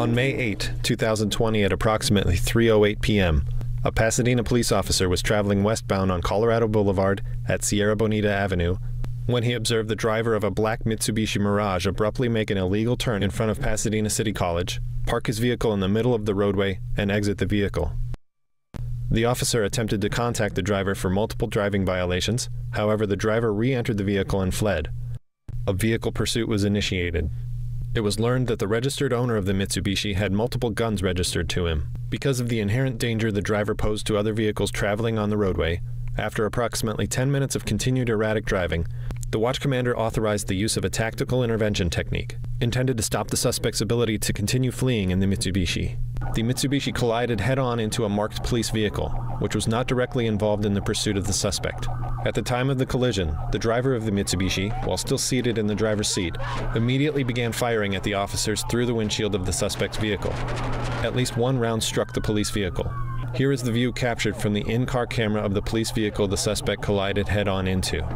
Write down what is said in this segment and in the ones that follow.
On May 8, 2020 at approximately 3:08 p.m., a Pasadena police officer was traveling westbound on Colorado Boulevard at Sierra Bonita Avenue when he observed the driver of a black Mitsubishi Mirage abruptly make an illegal turn in front of Pasadena City College, park his vehicle in the middle of the roadway, and exit the vehicle. The officer attempted to contact the driver for multiple driving violations. However, the driver re-entered the vehicle and fled. A vehicle pursuit was initiated. It was learned that the registered owner of the Mitsubishi had multiple guns registered to him. Because of the inherent danger the driver posed to other vehicles traveling on the roadway, after approximately 10 minutes of continued erratic driving, the watch commander authorized the use of a tactical intervention technique, intended to stop the suspect's ability to continue fleeing in the Mitsubishi. The Mitsubishi collided head-on into a marked police vehicle, which was not directly involved in the pursuit of the suspect. At the time of the collision, the driver of the Mitsubishi, while still seated in the driver's seat, immediately began firing at the officers through the windshield of the suspect's vehicle. At least one round struck the police vehicle. Here is the view captured from the in-car camera of the police vehicle the suspect collided head-on into.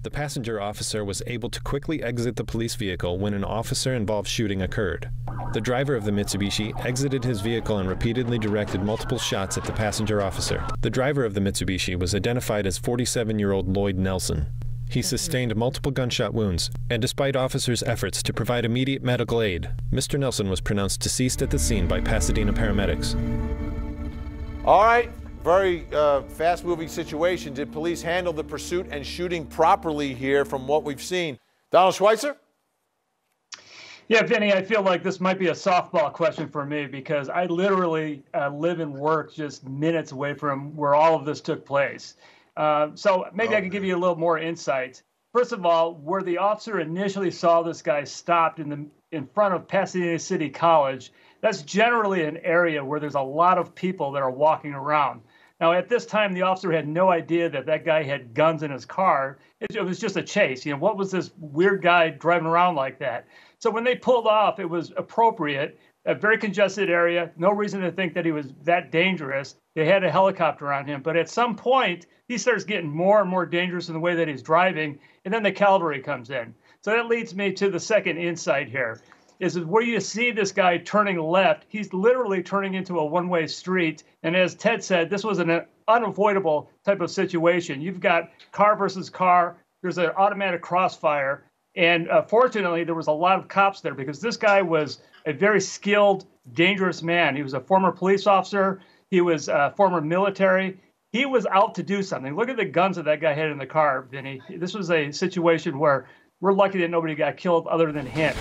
The passenger officer was able to quickly exit the police vehicle when an officer-involved shooting occurred. The driver of the Mitsubishi exited his vehicle and repeatedly directed multiple shots at the passenger officer. The driver of the Mitsubishi was identified as 47-year-old Lloyd Nelson. He sustained multiple gunshot wounds, and despite officers' efforts to provide immediate medical aid, Mr. Nelson was pronounced deceased at the scene by Pasadena paramedics. All right. Very fast-moving situation. Did police handle the pursuit and shooting properly here from what we've seen? Donald Schweitzer? Yeah, Vinny, I feel like this might be a softball question for me because I literally live and work just minutes away from where all of this took place. So maybe I can give you a little more insight. First of all, where the officer initially saw this guy stopped in front of Pasadena City College, that's generally an area where there's a lot of people that are walking around. Now, at this time, the officer had no idea that that guy had guns in his car. It was just a chase. You know, what was this weird guy driving around like that? So when they pulled off, it was appropriate, a very congested area, no reason to think that he was that dangerous. They had a helicopter on him. But at some point, he starts getting more and more dangerous in the way that he's driving, and then the cavalry comes in. So that leads me to the second insight here. Is where you see this guy turning left, he's literally turning into a one-way street. And as Ted said, this was an unavoidable type of situation. You've got car versus car. There's an automatic crossfire. And fortunately, there was a lot of cops there because this guy was a very skilled, dangerous man. He was a former police officer. He was former military. He was out to do something. Look at the guns that guy had in the car, Vinny. This was a situation where we're lucky that nobody got killed other than him.